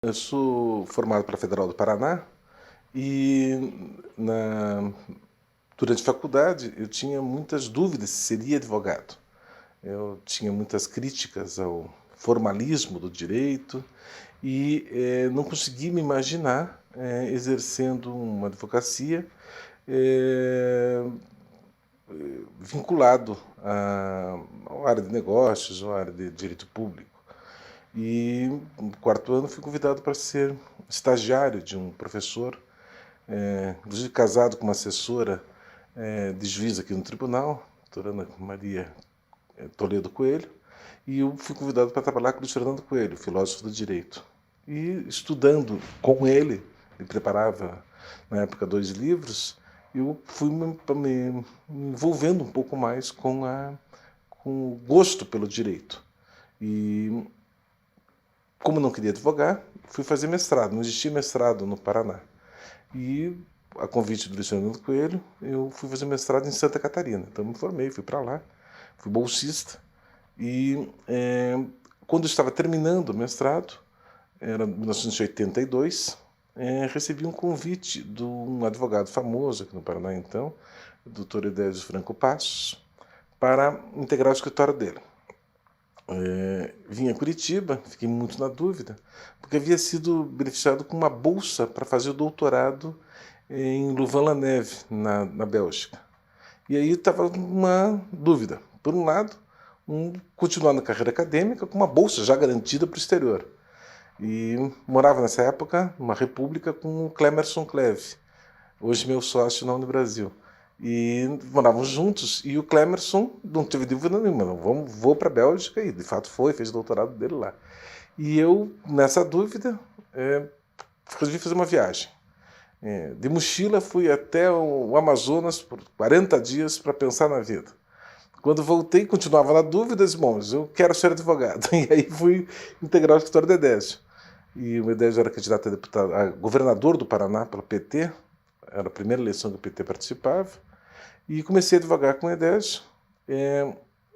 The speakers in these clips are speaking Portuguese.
Eu sou formado pela Federal do Paraná e durante a faculdade eu tinha muitas dúvidas se seria advogado. Eu tinha muitas críticas ao formalismo do direito e não conseguia me imaginar exercendo uma advocacia eh, vinculado à área de negócios ou à área de direito público. E no quarto ano fui convidado para ser estagiário de um professor, inclusive casado com uma assessora de juiz aqui no tribunal, doutora Ana Maria Toledo Coelho, e eu fui convidado para trabalhar com o Luiz Fernando Coelho, filósofo do direito. E estudando com ele, ele preparava na época 2 livros, eu fui me envolvendo um pouco mais com o gosto pelo direito. E como não queria advogar, fui fazer mestrado. Não existia mestrado no Paraná. E, a convite do Luiz Fernando Coelho, eu fui fazer mestrado em Santa Catarina. Então, me formei, fui para lá, fui bolsista. E, quando eu estava terminando o mestrado, era 1982, recebi um convite de um advogado famoso aqui no Paraná, então, o doutor Edésio Franco Passos, para integrar o escritório dele. Vim a Curitiba, fiquei muito na dúvida, porque havia sido beneficiado com uma bolsa para fazer o doutorado em Louvain-la-Neuve, na Bélgica. E aí estava uma dúvida. Por um lado, continuar na carreira acadêmica com uma bolsa já garantida para o exterior. E morava nessa época numa república com o Clemerson Cleve, hoje meu sócio na Unibrasil. E morávamos juntos, e o Clemerson não teve dúvida nenhuma, vou para a Bélgica, e de fato fez o doutorado dele lá. E eu, nessa dúvida, resolvi fazer uma viagem. De mochila fui até o Amazonas por 40 dias para pensar na vida. Quando voltei, continuava na dúvida, disse, bom, eu quero ser advogado. E aí fui integrar o escritório do Edésio. E o Edésio era candidato a deputado, a governador do Paraná pelo PT, era a primeira eleição que o PT participava, e comecei a advogar com o Edésio,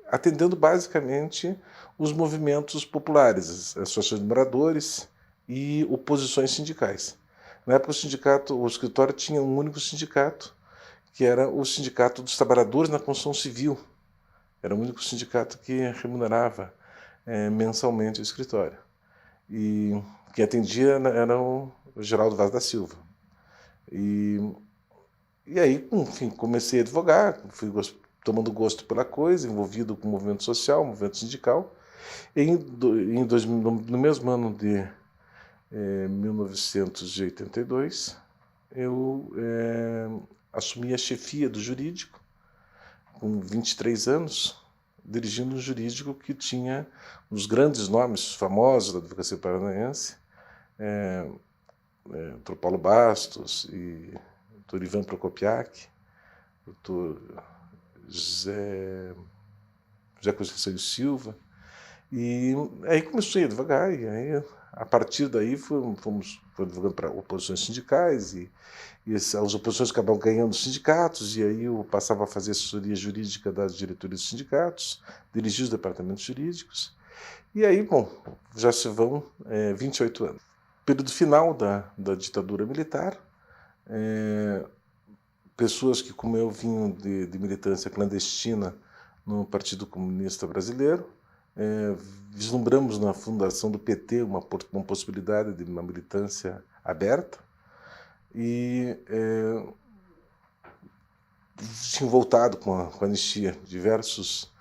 atendendo basicamente os movimentos populares, as associações de moradores e oposições sindicais. Na época o escritório tinha um único sindicato, que era o Sindicato dos Trabalhadores na Construção Civil. Era o único sindicato que remunerava mensalmente o escritório. E quem atendia era o Geraldo Vaz da Silva. E aí, enfim, comecei a advogar, fui tomando gosto pela coisa, envolvido com o movimento social, movimento sindical. No mesmo ano de 1982, eu assumi a chefia do jurídico, com 23 anos, dirigindo um jurídico que tinha uns grandes nomes famosos da advocacia paranaense, Dr. Paulo Bastos e Dr. Ivan Prokopiak, Dr. José Conceição Silva. E aí comecei a advogar, e aí, a partir daí fomos advogando para oposições sindicais, e as oposições acabavam ganhando os sindicatos, e aí eu passava a fazer assessoria jurídica das diretorias dos sindicatos, dirigir os departamentos jurídicos, e aí, bom, já se vão 28 anos. Período final da ditadura militar, pessoas que, como eu, vinham de militância clandestina no Partido Comunista Brasileiro, vislumbramos na fundação do PT uma possibilidade de uma militância aberta, e tinham voltado com a anistia diversos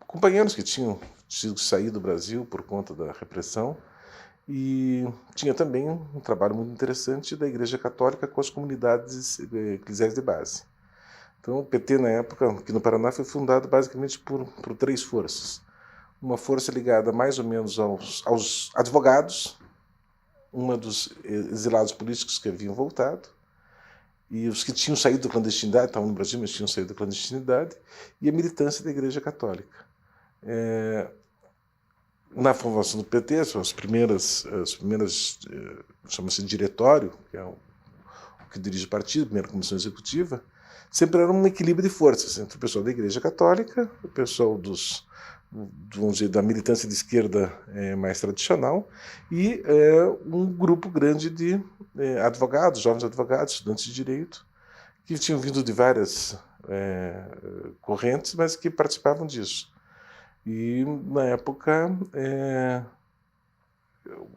companheiros que tinham sido saído do Brasil por conta da repressão, e tinha também um trabalho muito interessante da Igreja Católica com as comunidades eclesiais de base. Então, o PT, na época, aqui no Paraná, foi fundado basicamente por 3 forças. Uma força ligada mais ou menos aos advogados, uma dos exilados políticos que haviam voltado, e os que tinham saído da clandestinidade, estavam no Brasil, mas tinham saído da clandestinidade, e a militância da Igreja Católica. Na formação do PT, as primeiras chama-se diretório, que é o que dirige o partido, a primeira comissão executiva, sempre era um equilíbrio de forças entre o pessoal da Igreja Católica, o pessoal dos vamos dizer, da militância de esquerda mais tradicional, e um grupo grande de advogados, jovens advogados, estudantes de direito, que tinham vindo de várias correntes, mas que participavam disso. E, na época,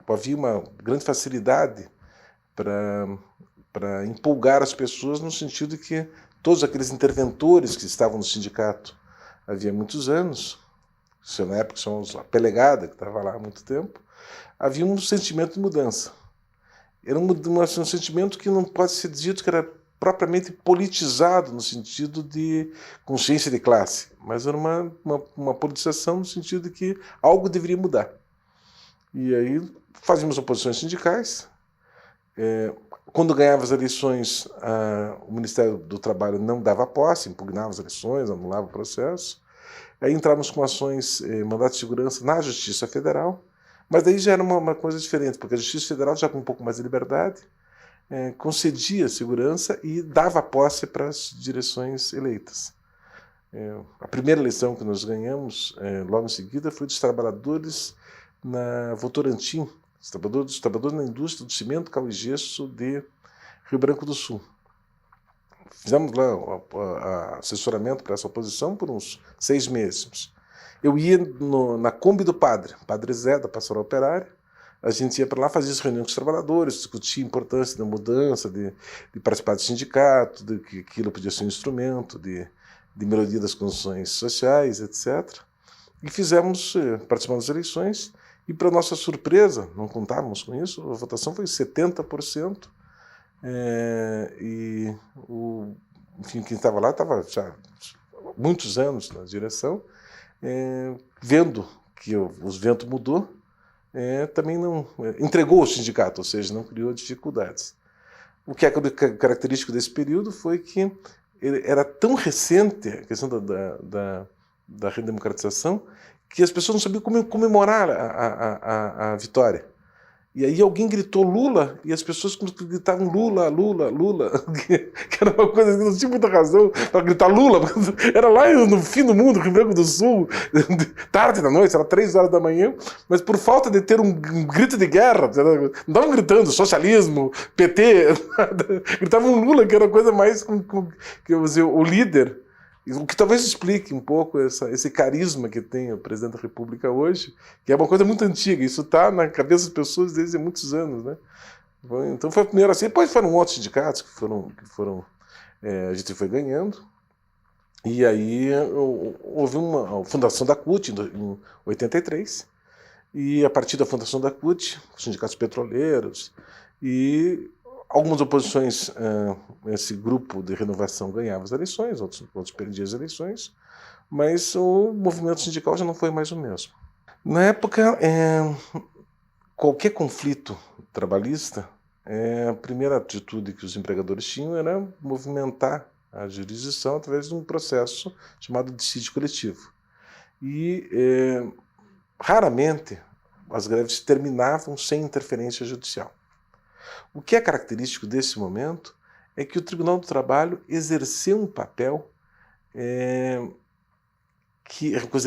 havia uma grande facilidade para empolgar as pessoas, no sentido de que todos aqueles interventores que estavam no sindicato havia muitos anos, na época chamamos a Pelegada, que estava lá há muito tempo, havia um sentimento de mudança. Era um sentimento que não pode ser dito que era propriamente politizado no sentido de consciência de classe, mas era uma politização no sentido de que algo deveria mudar. E aí fazíamos oposições sindicais. Quando ganhava as eleições, o Ministério do Trabalho não dava posse, impugnava as eleições, anulava o processo. Aí entrávamos com ações, mandato de segurança na Justiça Federal, mas daí já era uma coisa diferente, porque a Justiça Federal, já com um pouco mais de liberdade, concedia segurança e dava posse para as direções eleitas. A primeira eleição que nós ganhamos, logo em seguida, foi dos trabalhadores na Votorantim, os trabalhadores na indústria do cimento, cal e gesso de Rio Branco do Sul. Fizemos lá o assessoramento para essa oposição por uns 6 meses. Eu ia na Kombi do Padre Zé, da Pastoral Operária. A gente ia para lá, fazia as reuniões com os trabalhadores, discutia a importância da mudança, de participar do sindicato, de que aquilo podia ser um instrumento de melhoria das condições sociais, etc. E participamos das eleições, e, para nossa surpresa, não contávamos com isso, a votação foi 70%, enfim, quem estava lá estava já há muitos anos na direção, vendo que o vento mudou, também não entregou o sindicato, ou seja, não criou dificuldades. O que é característico desse período foi que era tão recente a questão da redemocratização que as pessoas não sabiam como comemorar a vitória. E aí alguém gritou Lula, e as pessoas gritavam Lula, Lula, Lula, que era uma coisa que não tinha muita razão para gritar Lula, era lá no fim do mundo, Rio Branco do Sul, tarde da noite, era 3 horas da manhã, mas por falta de ter um grito de guerra, não estavam gritando socialismo, PT, gritavam Lula, que era a coisa mais que eu dizer, o líder. O que talvez explique um pouco esse carisma que tem o presidente da República hoje, que é uma coisa muito antiga, isso está na cabeça das pessoas desde muitos anos, né? Então foi a primeira assim, depois foram outros sindicatos que foram a gente foi ganhando, e aí houve a fundação da CUT em 83, e a partir da fundação da CUT, os sindicatos petroleiros, e algumas oposições, esse grupo de renovação ganhava as eleições, outros perdiam as eleições, mas o movimento sindical já não foi mais o mesmo. Na época, qualquer conflito trabalhista, a primeira atitude que os empregadores tinham era movimentar a jurisdição através de um processo chamado dissídio coletivo. E raramente as greves terminavam sem interferência judicial. O que é característico desse momento é que o Tribunal do Trabalho exerceu um papel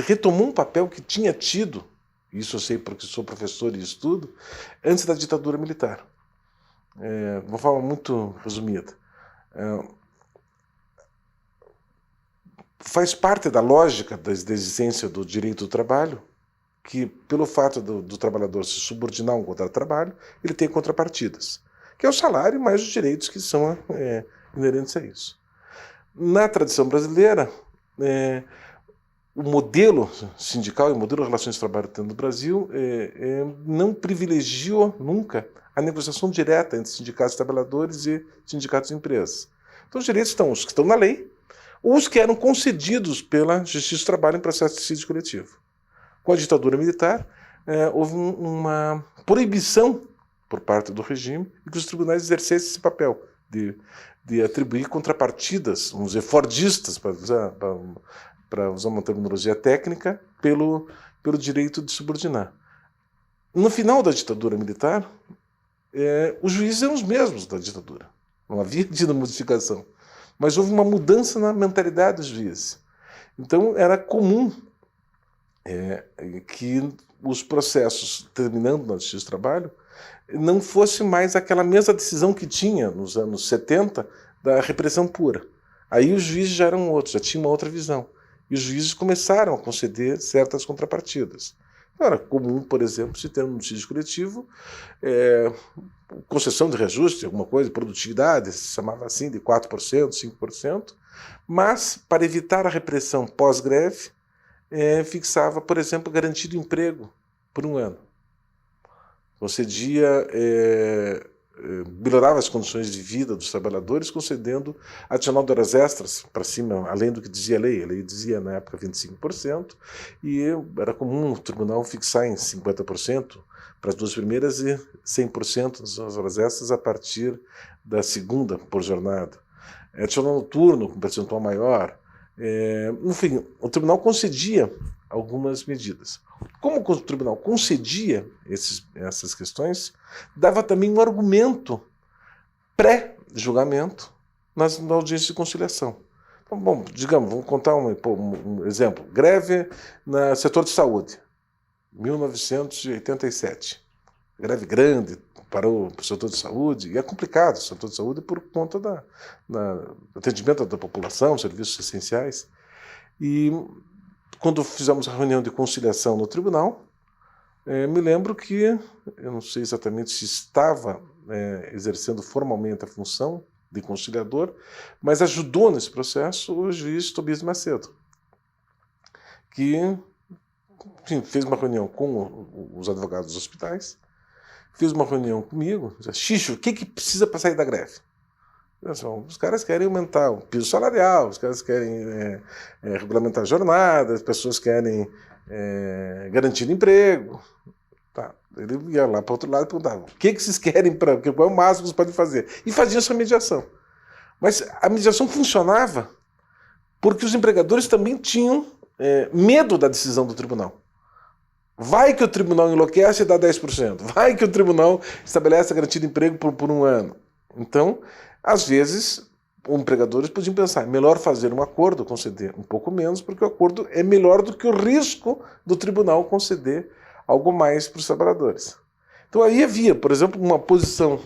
retomou um papel que tinha tido, isso eu sei porque sou professor e estudo, antes da ditadura militar. De uma forma muito resumida. Faz parte da lógica da existência do direito do trabalho que, pelo fato do trabalhador se subordinar a um contrato de trabalho, ele tem contrapartidas, que é o salário mais os direitos que são inerentes a isso. Na tradição brasileira, o modelo sindical e o modelo de relações de trabalho no Brasil não privilegiou nunca a negociação direta entre sindicatos de trabalhadores e sindicatos de empresas. Então os direitos estão os que estão na lei, ou os que eram concedidos pela Justiça do Trabalho em processo de dissídio coletivo. Com a ditadura militar, houve uma proibição por parte do regime de que os tribunais exercessem esse papel de atribuir contrapartidas, vamos dizer, fordistas, para usar uma terminologia técnica, pelo direito de subordinar. No final da ditadura militar, os juízes eram os mesmos da ditadura. Não havia tido modificação. Mas houve uma mudança na mentalidade dos juízes. Então, era comum que os processos terminando na Justiça do Trabalho não fosse mais aquela mesma decisão que tinha nos anos 70 da repressão pura. Aí os juízes já eram outros, já tinham uma outra visão. E os juízes começaram a conceder certas contrapartidas. Era comum, por exemplo, se ter um litígio coletivo, concessão de reajuste, alguma coisa, produtividade, se chamava assim, de 4%, 5%, mas, para evitar a repressão pós-greve, fixava, por exemplo, garantido emprego por 1 ano. Concedia, melhorava as condições de vida dos trabalhadores, concedendo adicional de horas extras para cima, além do que dizia a lei. A lei dizia, na época, 25%, e era comum o tribunal fixar em 50% para as 2 primeiras e 100% das horas extras a partir da segunda por jornada. Adicional noturno com percentual maior. Enfim, o tribunal concedia algumas medidas. Como o tribunal concedia essas questões, dava também um argumento pré-julgamento na audiência de conciliação. Então, bom, digamos, vamos contar um exemplo. Greve no setor de saúde, 1987. Greve grande para o setor de saúde, e é complicado o setor de saúde por conta do atendimento da população, serviços essenciais. E quando fizemos a reunião de conciliação no tribunal, me lembro que, eu não sei exatamente se estava exercendo formalmente a função de conciliador, mas ajudou nesse processo o juiz Tobias Macedo, que, enfim, fez uma reunião com os advogados dos hospitais, fez uma reunião comigo, disse: Xixo, o que precisa para sair da greve? Os caras querem aumentar o piso salarial, os caras querem regulamentar a jornada, as pessoas querem garantir emprego. Tá. Ele ia lá para o outro lado e perguntava: o que vocês querem, qual é o máximo que vocês podem fazer? E fazia essa mediação. Mas a mediação funcionava porque os empregadores também tinham medo da decisão do tribunal. Vai que o tribunal enlouquece e dá 10%. Vai que o tribunal estabelece a garantia de emprego por 1 ano. Então, às vezes, os empregadores podiam pensar: é melhor fazer um acordo, conceder um pouco menos, porque o acordo é melhor do que o risco do tribunal conceder algo mais para os trabalhadores. Então aí havia, por exemplo, uma posição,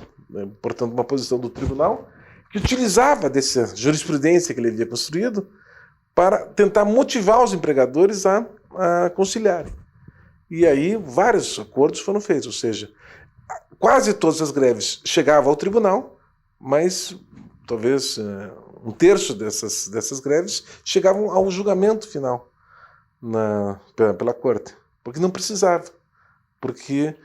portanto, uma posição do tribunal que utilizava dessa jurisprudência que ele havia construído para tentar motivar os empregadores a conciliarem. E aí vários acordos foram feitos, ou seja, quase todas as greves chegavam ao tribunal, mas talvez 1/3 dessas greves chegavam ao julgamento final pela corte, porque não precisava, porque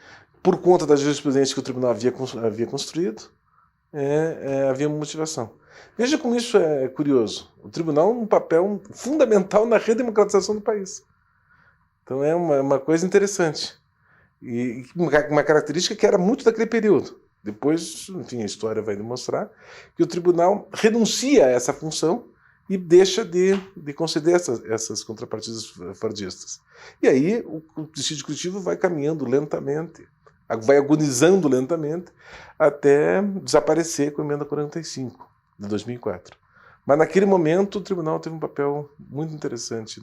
por conta da jurisprudência que o tribunal havia construído, havia uma motivação. Veja como isso é curioso. O tribunal um papel fundamental na redemocratização do país. Então é uma coisa interessante. E uma característica que era muito daquele período. Depois, enfim, a história vai demonstrar que o tribunal renuncia a essa função e deixa de conceder essas contrapartidas fardistas. E aí o litígio coletivo vai caminhando lentamente, vai agonizando lentamente, até desaparecer com a emenda 45, de 2004. Mas naquele momento o tribunal teve um papel muito interessante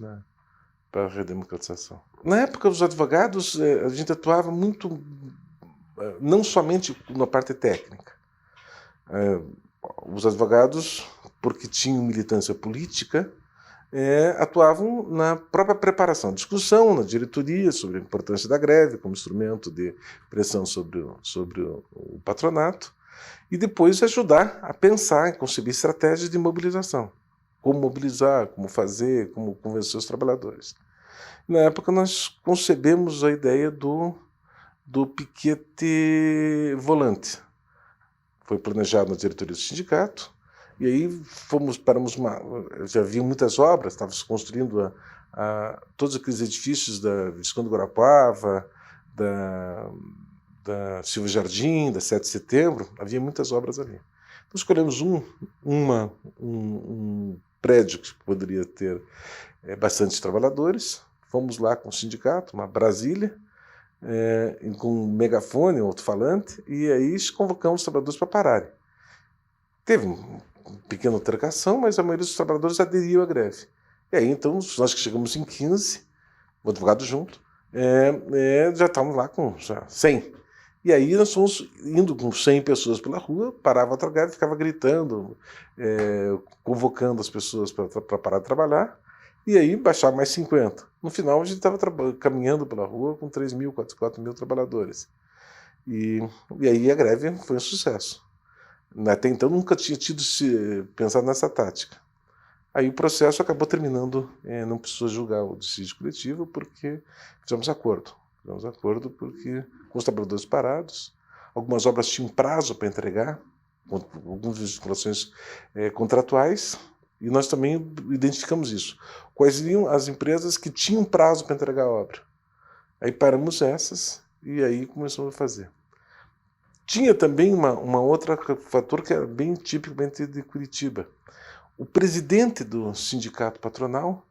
para a redemocratização. Na época dos advogados, a gente atuava muito, não somente na parte técnica. Os advogados, porque tinham militância política, atuavam na própria preparação, discussão na diretoria sobre a importância da greve como instrumento de pressão sobre o patronato, e depois ajudar a pensar e conceber estratégias de mobilização. Como mobilizar, como fazer, como convencer os trabalhadores. Na época nós concebemos a ideia do piquete volante. Foi planejado na diretoria do sindicato, e aí já havia muitas obras, estava se construindo todos aqueles edifícios da Visconde Guarapuava, da Silva Jardim, da 7 de Setembro, havia muitas obras ali. Então escolhemos um prédio que poderia ter bastante trabalhadores, fomos lá com o sindicato, uma Brasília, com um megafone, um alto-falante, e aí convocamos os trabalhadores para pararem. Teve uma pequena altercação, mas a maioria dos trabalhadores aderiu à greve. E aí, então, nós que chegamos em 15, o advogado junto, já estávamos lá com já 100. E aí nós fomos indo com 100 pessoas pela rua, parava a greve, ficava gritando, convocando as pessoas para parar de trabalhar, e aí baixava mais 50. No final a gente estava caminhando pela rua com 3 mil, 4 mil trabalhadores. E aí a greve foi um sucesso. Até então nunca tinha pensado nessa tática. Aí o processo acabou terminando, não precisou julgar o dissídio coletivo, porque fizemos acordo. Fizemos acordo porque, com os trabalhadores parados, algumas obras tinham prazo para entregar, algumas vinculações contratuais, e nós também identificamos isso. Quais seriam as empresas que tinham prazo para entregar a obra? Aí paramos essas e aí começamos a fazer. Tinha também uma outra fator que era bem tipicamente de Curitiba. O presidente do sindicato patronal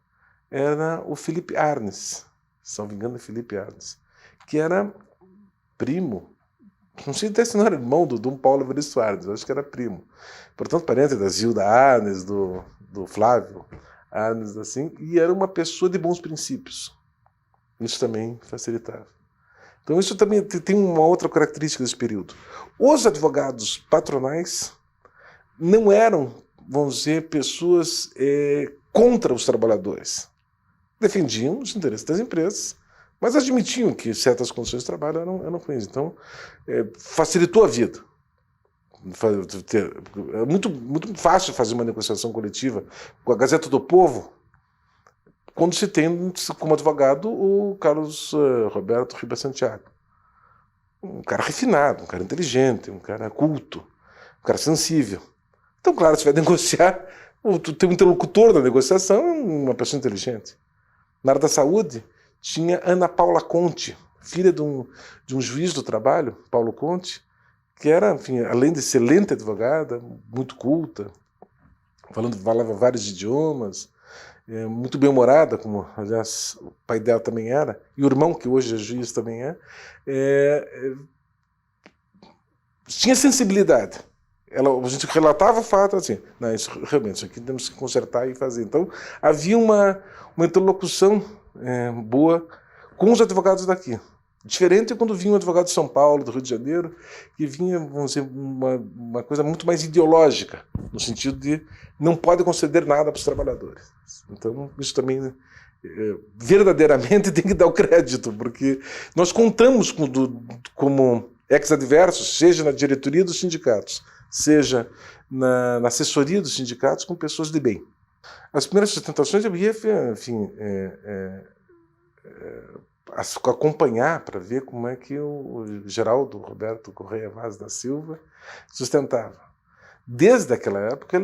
era o Felipe Arnes, se não me engano, Felipe Arnes, que era primo, não sei até se não era irmão do Dom Paulo Evaristo Arnes, acho que era primo. Portanto, parente da Zilda Arnes, do Flávio Arnes, assim, e era uma pessoa de bons princípios. Isso também facilitava. Então isso também tem uma outra característica desse período. Os advogados patronais não eram, vamos dizer, pessoas contra os trabalhadores. Defendiam os interesses das empresas, mas admitiam que certas condições de trabalho eram ruins. Então, facilitou a vida. É muito fácil fazer uma negociação coletiva com a Gazeta do Povo quando se tem como advogado o Carlos Roberto Ribas Santiago. Um cara refinado, um cara inteligente, um cara culto, um cara sensível. Então, claro, se vai negociar, o teu interlocutor da negociação é uma pessoa inteligente. Na área da saúde, tinha Ana Paula Conte, filha de um juiz do trabalho, Paulo Conte, que era, enfim, além de excelente advogada, muito culta, falava vários idiomas, muito bem-humorada, como, aliás, o pai dela também era, e o irmão, que hoje é juiz, também tinha sensibilidade. A gente relatava o fato assim, não, realmente, isso aqui temos que consertar e fazer. Então, havia uma interlocução boa com os advogados daqui. Diferente quando vinha um advogado de São Paulo, do Rio de Janeiro, que vinha, vamos dizer, uma coisa muito mais ideológica, no sentido de não pode conceder nada para os trabalhadores. Então, isso também, verdadeiramente, tem que dar o crédito, porque nós contamos como ex-adversos, seja na diretoria dos sindicatos, seja na assessoria dos sindicatos, com pessoas de bem. As primeiras sustentações eu ia, enfim, acompanhar para ver como é que o Geraldo Roberto Correia Vaz da Silva sustentava. Desde aquela época,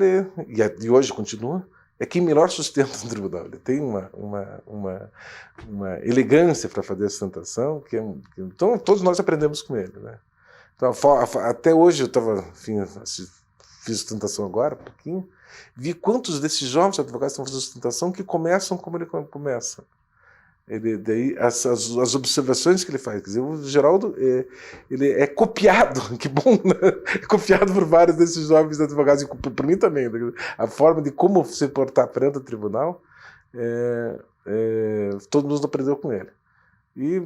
e hoje continua, é quem melhor sustenta no tribunal. Ele tem uma elegância para fazer a sustentação, então todos nós aprendemos com ele, né? Então, até hoje fiz sustentação agora, um pouquinho, vi quantos desses jovens advogados estão fazendo sustentação que começam como ele começa. Daí as observações que ele faz, quer dizer, o Geraldo ele é copiado, que bom, né? É copiado por vários desses jovens advogados, e por mim também, né? A forma de como se portar perante o tribunal, todo mundo aprendeu com ele. E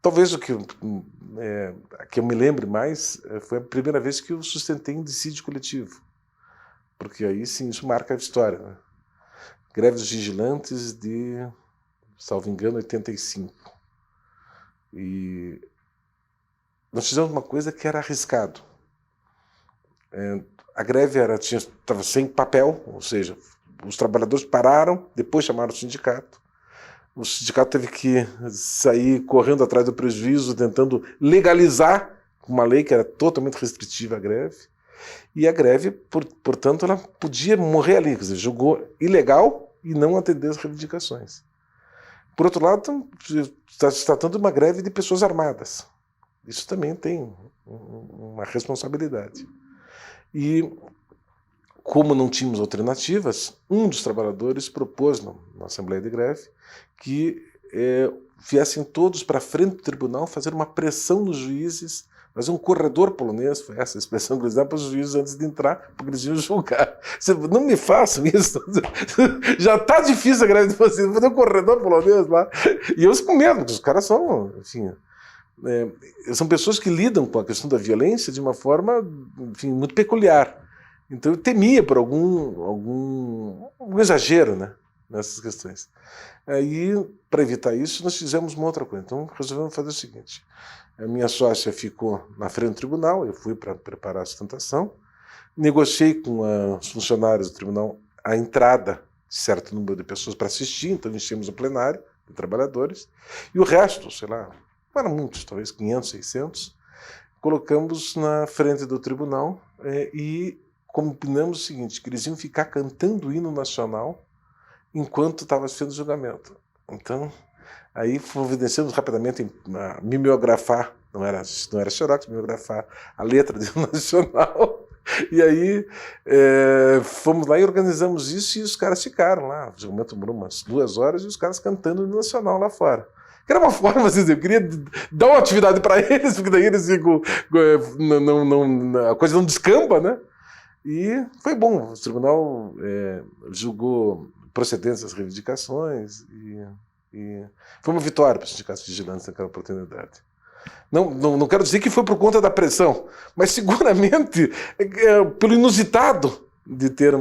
talvez o que eu me lembre mais foi a primeira vez que eu sustentei um dissídio coletivo, porque aí sim isso marca a história, né? Greve dos vigilantes de, salvo engano, 85. E nós fizemos uma coisa que era arriscado. A greve estava sem papel, ou seja, os trabalhadores pararam, depois chamaram o sindicato. O sindicato teve que sair correndo atrás do prejuízo, tentando legalizar uma lei que era totalmente restritiva à greve. E a greve, portanto, ela podia morrer ali, quer dizer, julgou ilegal e não atendeu as reivindicações. Por outro lado, está se tratando de uma greve de pessoas armadas. Isso também tem uma responsabilidade. E, como não tínhamos alternativas, um dos trabalhadores propôs, na Assembleia de Greve, que viessem todos para frente do tribunal fazer uma pressão nos juízes fazer um corredor polonês, foi essa a expressão que eles davam para os juízes antes de entrar, porque eles iam julgar. Não me façam isso, já está difícil a greve de vocês, vou fazer um corredor polonês lá. E eu com medo, porque os caras são, enfim, são pessoas que lidam com a questão da violência de uma forma, enfim, muito peculiar. Então eu temia por algum exagero, né, nessas questões. Aí, para evitar isso, nós fizemos uma outra coisa. Então resolvemos fazer o seguinte: a minha sócia ficou na frente do tribunal, eu fui para preparar a sustentação, negociei com os funcionários do tribunal a entrada de certo número de pessoas para assistir, então enchemos o plenário de trabalhadores, e o resto, sei lá, não eram muitos, talvez 500, 600, colocamos na frente do tribunal e combinamos o seguinte, que eles iam ficar cantando o hino nacional enquanto estava sendo julgamento. Então, aí providenciamos rapidamente mimeografar, não era xerox, mimeografar a letra do hino nacional. E aí fomos lá e organizamos isso e os caras ficaram lá. O julgamento demorou umas 2 horas e os caras cantando o hino nacional lá fora. Que era uma forma, assim, eu queria dar uma atividade para eles, porque daí eles ficam, a coisa não descamba, né? E foi bom, o tribunal julgou procedentes das reivindicações e foi uma vitória para os sindicatos vigilantes naquela oportunidade. Não quero dizer que foi por conta da pressão, mas seguramente pelo inusitado de ter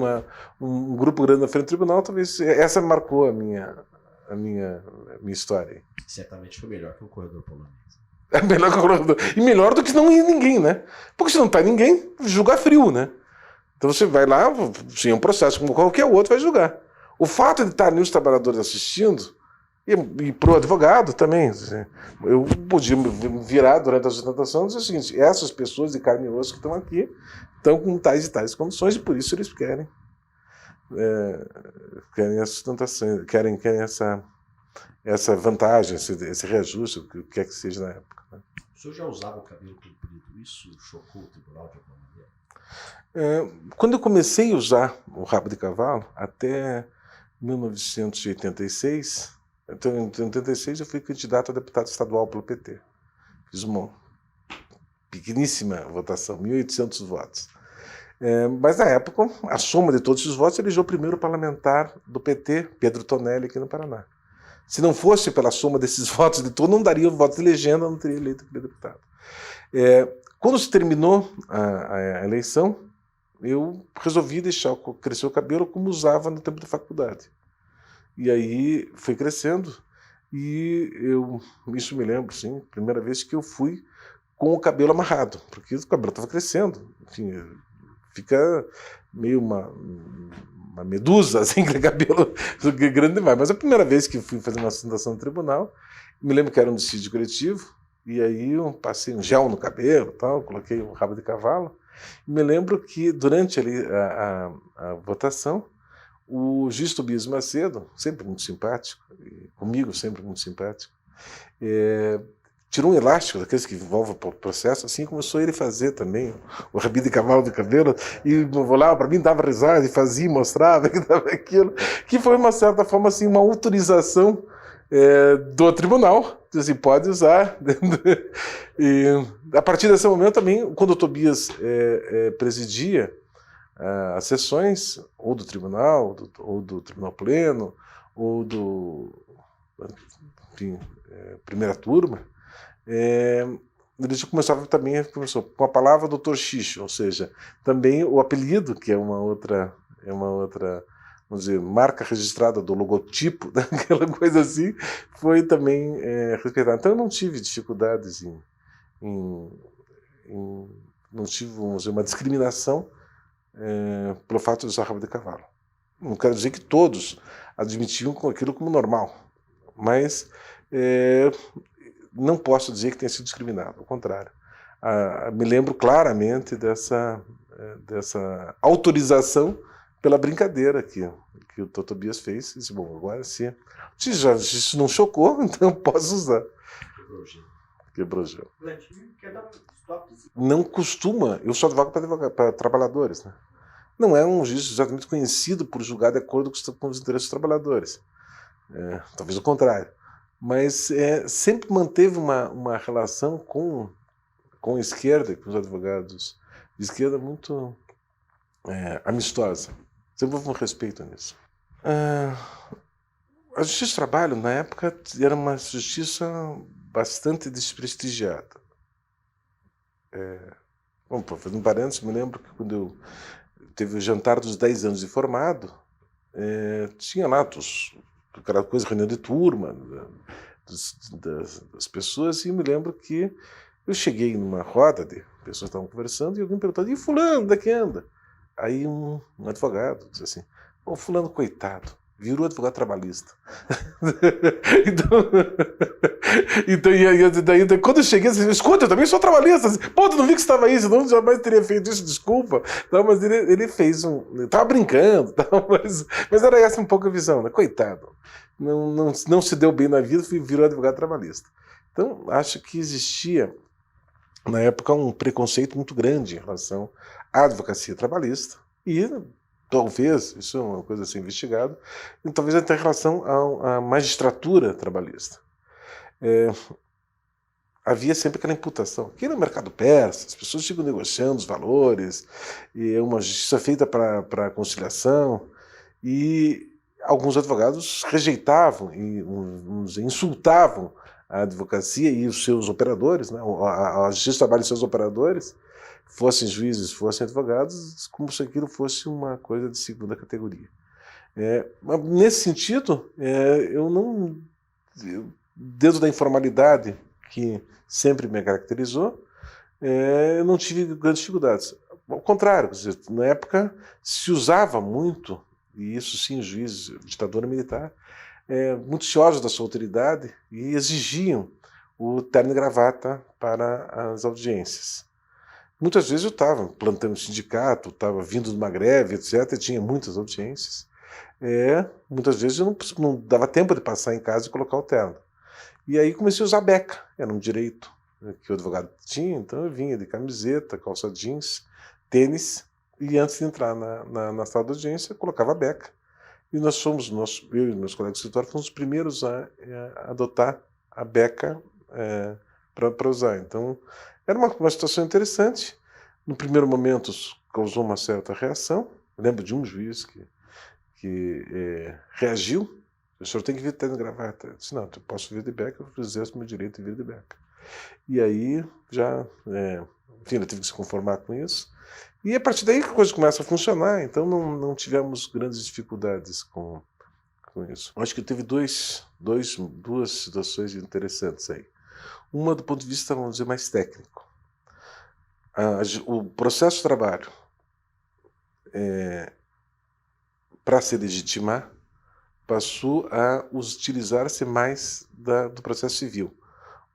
um grupo grande na frente do tribunal, talvez essa marcou a minha história. Certamente foi melhor que o corredor polonês. É melhor que o corredor. E melhor do que não ir ninguém, né? Porque se não está ninguém, julga frio, né? Então você vai lá, sem um processo como qualquer outro, vai julgar. O fato de estar ali os trabalhadores assistindo, e para o advogado também, eu podia me virar durante a sustentação e dizer o seguinte: essas pessoas de carne e osso que estão aqui estão com tais e tais condições e por isso eles querem a sustentação, querem essa vantagem, esse reajuste, o que quer que seja na época. Né? O senhor já usava o cabelo comprido? Isso chocou o tribunal de alguma maneira? Quando eu comecei a usar o rabo de cavalo, até 1986, então, em 86 eu fui candidato a deputado estadual pelo PT. Fiz uma pequeníssima votação, 1.800 votos. Mas na época, a soma de todos esses votos elegeu o primeiro parlamentar do PT, Pedro Tonelli, aqui no Paraná. Se não fosse pela soma desses votos de todos, não daria o voto de legenda, não teria eleito aquele deputado. Quando se terminou a eleição, eu resolvi deixar crescer o cabelo como usava no tempo da faculdade. E aí foi crescendo e isso me lembro, sim, primeira vez que eu fui com o cabelo amarrado, porque o cabelo estava crescendo. Enfim, fica meio uma medusa, assim, aquele cabelo grande demais. Mas a primeira vez que fui fazer uma sustentação no tribunal, me lembro que era um dissídio coletivo, e aí eu passei um gel no cabelo, tal, coloquei um rabo de cavalo. E me lembro que durante ali a votação, o juiz Tobias Macedo, sempre muito simpático, comigo sempre muito simpático, tirou um elástico daqueles que envolvem o processo, assim começou ele a fazer também o rabinho de cavalo do cabelo, e olhava para mim, dava risada, e fazia, mostrava que dava aquilo, que foi uma certa forma assim, uma autorização do tribunal, assim, pode usar. E a partir desse momento também, quando o Tobias presidia as sessões, ou do tribunal, ou do tribunal pleno, ou enfim, primeira turma, ele já começou com a palavra doutor Xixo, ou seja, também o apelido, que é uma outra, vamos dizer, marca registrada do logotipo, aquela coisa assim, foi também respeitado. Então eu não tive dificuldades não tive, vamos dizer, uma discriminação pelo fato de usar rabo de cavalo. Não quero dizer que todos admitiam aquilo como normal, mas não posso dizer que tenha sido discriminado, ao contrário. Me lembro claramente dessa autorização pela brincadeira que o Tobias fez. E disse, bom, agora se isso não chocou, então eu posso usar. Quebrou o gelo. Não costuma, eu sou advogado para trabalhadores, né? Não é um juiz exatamente conhecido por julgar de acordo com os interesses dos trabalhadores. Talvez o contrário. Mas sempre manteve uma relação com com a esquerda, com os advogados de esquerda, muito amistosa. Sempre houve um respeito nisso. A Justiça do Trabalho, na época, era uma justiça bastante desprestigiada. Bom, fazendo um parênteses, me lembro que quando eu teve o jantar dos 10 anos de formado, tinha lá aquela coisa, reunião de turma, das pessoas, e me lembro que eu cheguei numa roda de pessoas que estavam conversando e alguém perguntou: e fulano, onde é que anda? Aí um advogado disse assim: o fulano, coitado, virou advogado trabalhista. Daí, quando eu cheguei, eu disse: escuta, eu também sou trabalhista. Pô, tu não vi que estava aí, senão eu jamais teria feito isso, desculpa. Não, mas ele fez ele estava brincando, mas era essa um pouco a visão, né? Coitado. Não se deu bem na vida, virou advogado trabalhista. Então, acho que existia, na época, um preconceito muito grande em relação à advocacia trabalhista e talvez, isso é uma coisa a ser investigada, e talvez até em relação à magistratura trabalhista. Havia sempre aquela imputação. Aqui no mercado persa, as pessoas ficam negociando os valores, e é uma justiça feita para conciliação, e alguns advogados rejeitavam e uns insultavam a advocacia e os seus operadores, né? A Justiça do Trabalho e seus operadores, fossem juízes, fossem advogados, como se aquilo fosse uma coisa de segunda categoria. Nesse sentido, dentro da informalidade que sempre me caracterizou, eu não tive grandes dificuldades. Ao contrário, quer dizer, na época se usava muito, e isso sim, juízes, ditadura militar, muito ciosos da sua autoridade e exigiam o terno e gravata para as audiências. Muitas vezes eu estava plantando sindicato, estava vindo de uma greve, etc., e tinha muitas audiências. Muitas vezes eu não dava tempo de passar em casa e colocar o terno. E aí comecei a usar beca, era um direito que o advogado tinha, então eu vinha de camiseta, calça jeans, tênis, e antes de entrar na sala de audiência, colocava a beca. E eu e meus colegas de escritório, fomos os primeiros a adotar a beca para usar. Então, era uma situação interessante. No primeiro momento, causou uma certa reação. Eu lembro de um juiz que reagiu. O senhor tem que vir terno e gravata. Eu disse: não, eu posso vir de beca, eu exerço meu direito de vir de beca. E aí, já, enfim, ele teve que se conformar com isso. E a partir daí que a coisa começa a funcionar, então não tivemos grandes dificuldades com isso. Acho que teve duas situações interessantes aí. Uma do ponto de vista, vamos dizer, mais técnico. O processo de trabalho, para se legitimar, passou a utilizar-se mais do processo civil.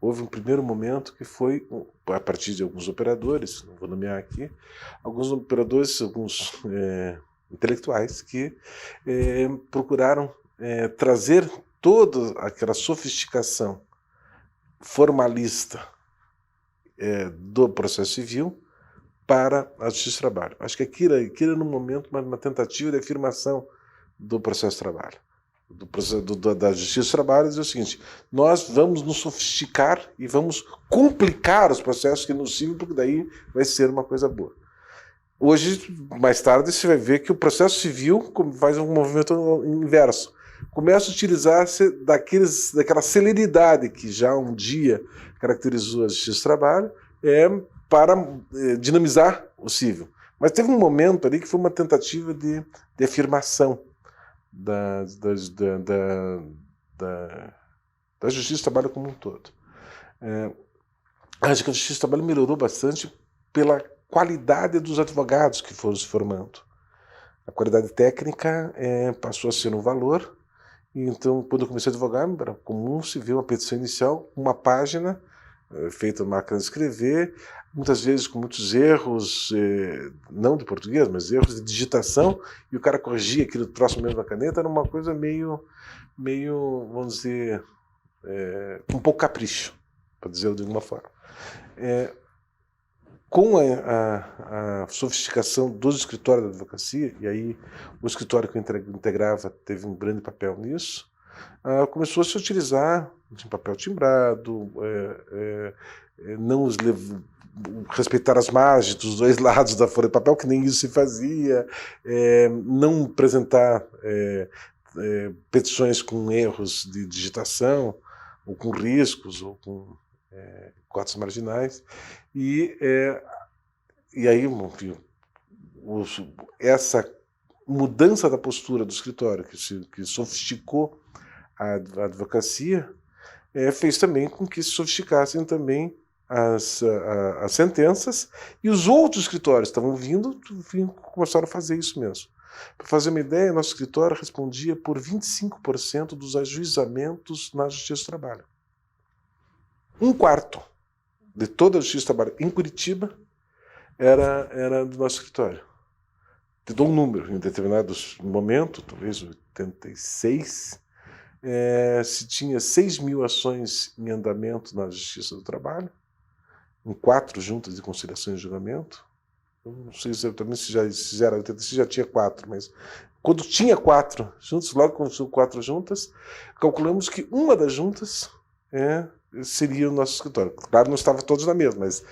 Houve um primeiro momento que foi, a partir de alguns operadores, não vou nomear aqui, alguns operadores, alguns intelectuais que procuraram trazer toda aquela sofisticação formalista do processo civil para a Justiça do Trabalho. Acho que aquilo era, no momento, uma tentativa de afirmação do processo de trabalho. Da Justiça do Trabalho, diz o seguinte: nós vamos nos sofisticar e vamos complicar os processos que no civil, porque daí vai ser uma coisa boa. Hoje, mais tarde, você vai ver que o processo civil faz um movimento inverso. Começa a utilizar-se daquela celeridade que já um dia caracterizou a Justiça do Trabalho para dinamizar o civil. Mas teve um momento ali que foi uma tentativa de afirmação da Justiça do Trabalho como um todo. Acho que a Justiça do Trabalho melhorou bastante pela qualidade dos advogados que foram se formando. A qualidade técnica passou a ser um valor, e então, quando eu comecei a advogar, era comum se ver uma petição inicial, uma página, feita na máquina de escrever, muitas vezes com muitos erros, não de português, mas erros de digitação, e o cara corrigia aquilo troço mesmo na caneta. Era uma coisa meio vamos dizer, com um pouco capricho, para dizer de alguma forma. Com a sofisticação dos escritórios da advocacia, e aí o escritório que eu integrava teve um grande papel nisso, começou a se utilizar de papel timbrado, não respeitar as margens dos dois lados da folha de papel, que nem isso se fazia, não apresentar petições com erros de digitação, ou com riscos, ou com cotas marginais. E aí, enfim, essa mudança da postura do escritório, que sofisticou a advocacia, fez também com que se sofisticassem também as sentenças, e os outros escritórios estavam vindo, começaram a fazer isso mesmo. Para fazer uma ideia, nosso escritório respondia por 25% dos ajuizamentos na Justiça do Trabalho. 1/4 de toda a Justiça do Trabalho em Curitiba era do nosso escritório. Te dou um número, em determinados momentos, talvez 86, se tinha 6.000 ações em andamento na Justiça do Trabalho, em 4 juntas de conciliação e julgamento. Eu não sei exatamente se já era 86, se já tinha 4, mas quando tinha 4 juntas, logo quando tinha 4 juntas, calculamos que uma das juntas seria o nosso escritório. Claro, não estava todos na mesma, mas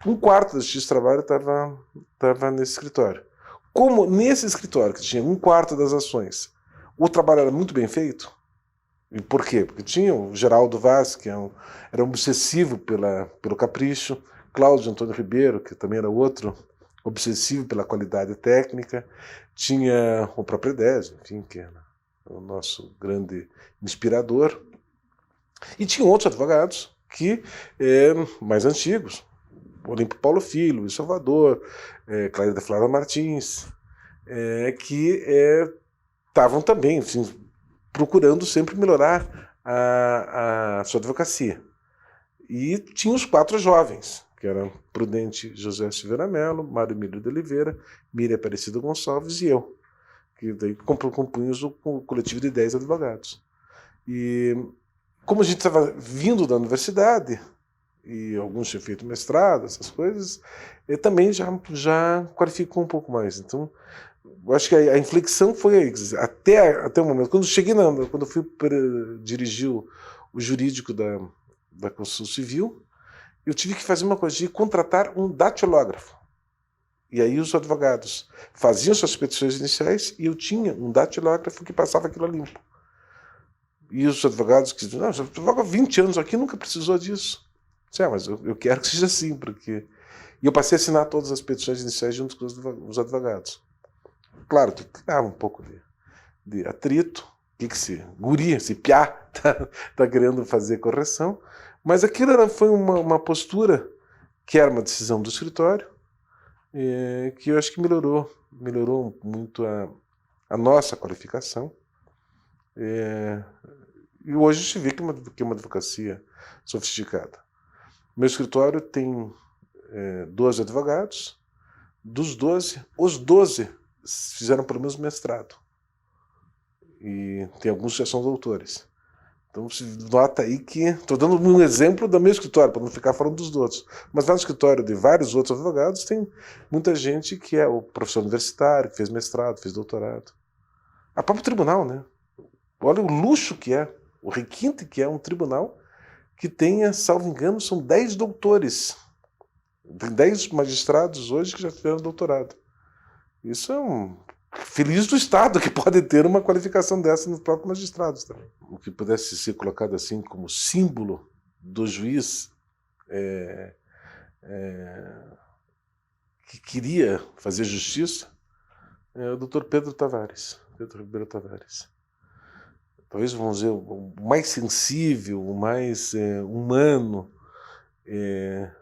1/4 da Justiça do Trabalho estava nesse escritório. Como nesse escritório, que tinha 1/4 das ações, o trabalho era muito bem feito. E por quê? Porque tinha o Geraldo Vaz, que era obsessivo pelo capricho, Cláudio Antônio Ribeiro, que também era outro obsessivo pela qualidade técnica, tinha o próprio Edésio, enfim, que era o nosso grande inspirador, e tinha outros advogados que mais antigos, Olímpio Paulo Filho, Luiz Salvador, Clarida Flávia Martins, que estavam também, enfim, procurando sempre melhorar a sua advocacia. E tinha os 4 jovens, que eram Prudente José Silveira Mello, Mário Emílio de Oliveira, Miriam Aparecida Gonçalves e eu, que daí compunhamos o coletivo de 10 advogados. E como a gente estava vindo da universidade, e alguns tinham feito mestrado, essas coisas, também já qualificou um pouco mais. Então, eu acho que a inflexão foi aí, até o momento. Quando eu fui dirigir o jurídico da Construção Civil, eu tive que fazer uma coisa de contratar um datilógrafo. E aí os advogados faziam suas petições iniciais e eu tinha um datilógrafo que passava aquilo a limpo. E os advogados que diziam, não, já advogo há 20 anos aqui, nunca precisou disso. Mas eu quero que seja assim, porque... E eu passei a assinar todas as petições iniciais junto com os advogados. Claro que criava um pouco de atrito, esse guri, esse piá tá querendo fazer correção, mas aquilo foi uma postura que era uma decisão do escritório, que eu acho que melhorou muito a nossa qualificação. E hoje se vê que é uma advocacia sofisticada. Meu escritório tem 12 advogados. Dos 12, os 12 fizeram pelo menos mestrado. E tem alguns que já são doutores. Então se nota aí que... Estou dando um exemplo do meu escritório, para não ficar falando dos outros. Mas lá no escritório de vários outros advogados tem muita gente que é o professor universitário, que fez mestrado, fez doutorado. A próprio tribunal, né? Olha o luxo que é, o requinte que é um tribunal que tenha, salvo engano, são 10 doutores. Tem 10 magistrados hoje que já fizeram doutorado. Isso é feliz do Estado que pode ter uma qualificação dessa nos próprios magistrados também. O que pudesse ser colocado assim como símbolo do juiz que queria fazer justiça é o Dr. Pedro Tavares, Pedro Ribeiro Tavares. Talvez, vamos dizer, o mais sensível, o mais humano.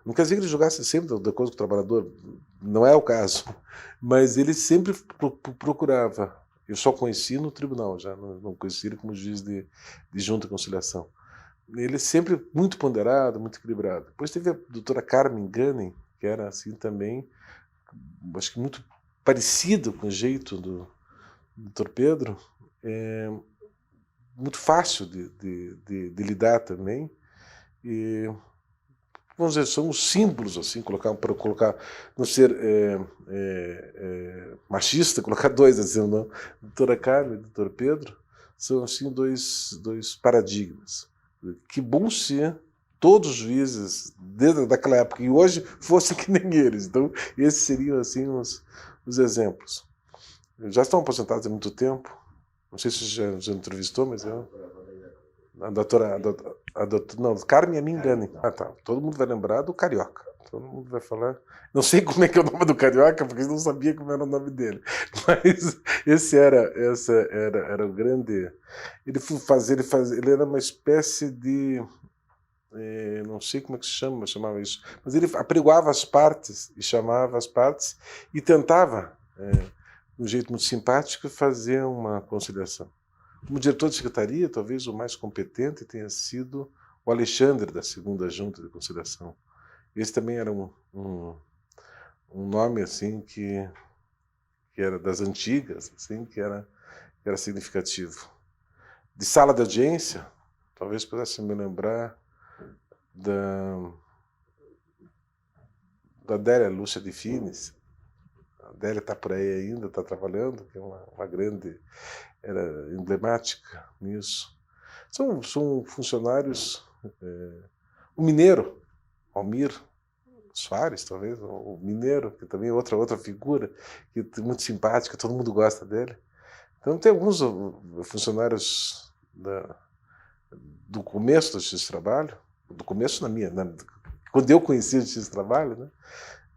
Não quer dizer que ele jogasse sempre da coisa com o trabalhador, não é o caso, mas ele sempre procurava. Eu só conheci no tribunal, já não conheci ele como juiz de junta e conciliação. Ele sempre muito ponderado, muito equilibrado. Depois teve a doutora Carmen Gunning, que era assim também, acho que muito parecido com o jeito do Dr. Pedro, muito fácil de lidar também. E, vamos dizer, são os símbolos, assim, para colocar, não ser machista, colocar 2, assim, não. Doutora Carmen e doutor Pedro são, assim, dois paradigmas. Que bom se todos os juízes desde daquela época e hoje fossem que nem eles. Então, esses seriam assim os exemplos. Já estão aposentados há muito tempo. Não sei se você já entrevistou, mas eu... A doutora... Não, Carmen me engane. Ah, tá. Todo mundo vai lembrar do Carioca. Todo mundo vai falar... Não sei como é que é o nome do Carioca, porque eu não sabia como era o nome dele. Mas esse era o grande... Ele era uma espécie de... não sei como é que se chamava isso, mas ele apregoava as partes e chamava as partes e tentava, de um jeito muito simpático, fazer uma conciliação. Como diretor de secretaria, talvez o mais competente tenha sido o Alexandre, da segunda Junta de Conciliação. Esse também era um nome assim que era das antigas, assim, que era significativo. De sala de audiência, talvez pudesse me lembrar da Adélia Lúcia de Fines. A Adélia está por aí ainda, está trabalhando, que é uma grande, era emblemática nisso. São funcionários, o mineiro, Almir Soares, talvez, o mineiro, que também é outra figura, que é muito simpática, todo mundo gosta dele. Então tem alguns funcionários do começo do Justiça do Trabalho, do começo quando eu conheci o Justiça do Trabalho, né,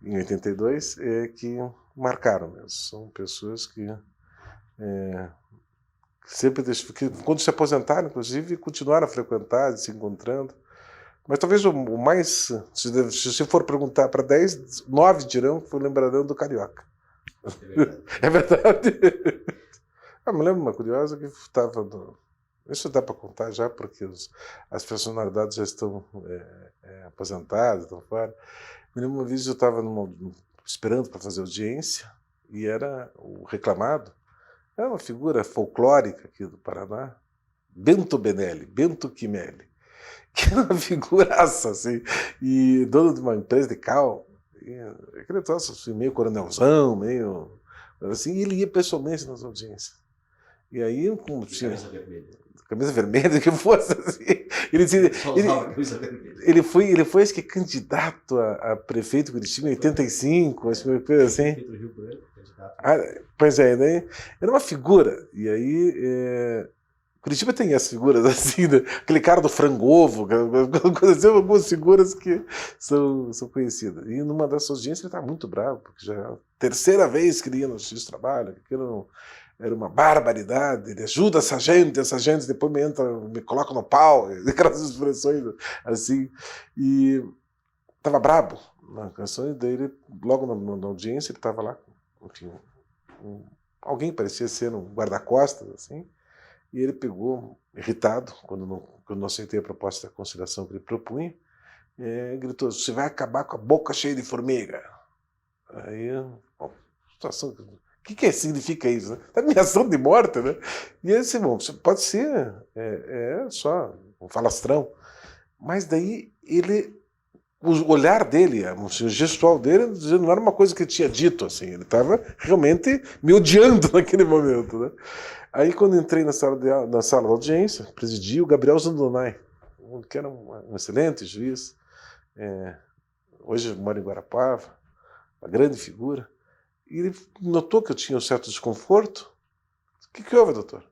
em 82, que marcaram mesmo. São pessoas que sempre que quando se aposentaram, inclusive, continuaram a frequentar, se encontrando. Mas talvez o mais, se você for perguntar para 10, 9 dirão que lembrarão do Carioca. É verdade. Me lembro uma curiosa que estava isso dá para contar já, porque as personalidades já estão aposentadas, estão fora. Me lembro uma vez eu estava esperando para fazer audiência e era o reclamado, era uma figura folclórica aqui do Paraná, Bento Benelli, Bento Quimelli, que era uma figuraça, assim, e dono de uma empresa de cal, aquele troço assim, meio coronelzão, meio assim, e ele ia pessoalmente nas audiências. E aí, como tinha... Camisa vermelha, que fosse assim. Ele foi acho que candidato a prefeito de Curitiba em 85, acho que uma coisa assim. Pois é, né? Era uma figura. E aí, Curitiba tem as figuras assim, né? Aquele cara do frango-ovo, algumas figuras que são conhecidas. E numa dessas audiências ele estava muito bravo, porque já é a terceira vez que ele ia no Justiça do Trabalho, que era uma barbaridade, ele ajuda essa gente depois me coloca no pau, aquelas expressões assim, e estava brabo na canção, e daí logo na audiência ele estava lá, enfim, alguém parecia ser um guarda-costas, assim, e ele pegou, irritado, quando não aceitei a proposta da conciliação que ele propunha, gritou: "Você vai acabar com a boca cheia de formiga". Aí, situação... O que significa isso? Né? Tá ameaçando de morte, né? E esse, bom, pode ser só um falastrão, mas daí o olhar dele, o gestual dele, não era uma coisa que ele tinha dito, assim, ele estava realmente me odiando naquele momento, né? Aí quando entrei na sala de audiência, presidi o Gabriel Zandonai, que era um excelente juiz, hoje mora em Guarapava, uma grande figura. E ele notou que eu tinha um certo desconforto. O que houve, doutor?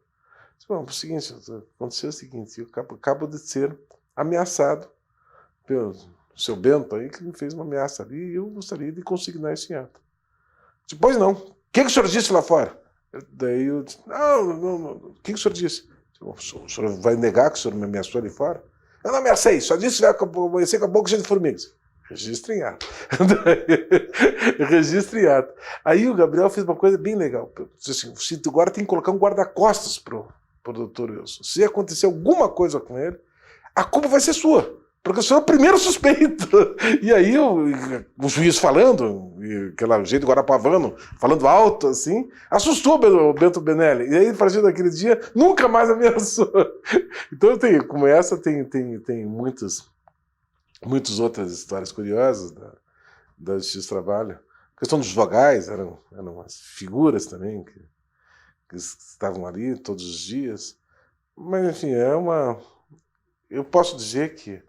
Bom, o seguinte, aconteceu o seguinte: eu acabo de ser ameaçado pelo seu Bento aí, que me fez uma ameaça ali, e eu gostaria de consignar esse ato. Pois não. O que o senhor disse lá fora? Daí eu disse: não. O que o senhor disse? O senhor vai negar que o senhor me ameaçou ali fora? Eu não ameacei, só disse que vai amanhecer com a boca cheia de formigas. Registro em ato. Registro em ato. Aí o Gabriel fez uma coisa bem legal. Disse assim: você agora tem que colocar um guarda-costas pro doutor Wilson. Se acontecer alguma coisa com ele, a culpa vai ser sua, porque o senhor é o primeiro suspeito. E aí o juiz falando, aquele jeito guarapavano, falando alto, assim, assustou o Bento Benelli. E aí, a partir daquele dia, nunca mais ameaçou. Então, como essa, tem muitas outras histórias curiosas da Justiça do Trabalho. A questão dos vogais, eram umas figuras também que estavam ali todos os dias. Mas, enfim, eu posso dizer que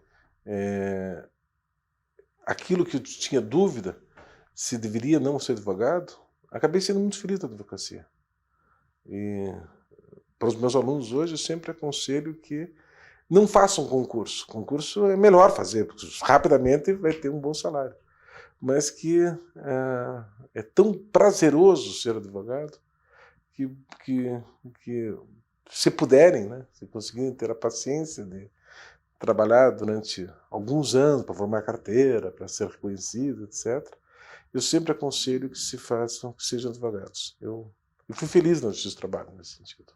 aquilo que eu tinha dúvida, se deveria não ser advogado, acabei sendo muito feliz da advocacia. E para os meus alunos hoje, eu sempre aconselho que não façam concurso. Concurso é melhor fazer, porque rapidamente vai ter um bom salário. Mas que é tão prazeroso ser advogado que se puderem, né, se conseguirem ter a paciência de trabalhar durante alguns anos para formar carteira, para ser reconhecido, etc., eu sempre aconselho que se façam, que sejam advogados. Eu fui feliz no justiça do trabalho nesse sentido.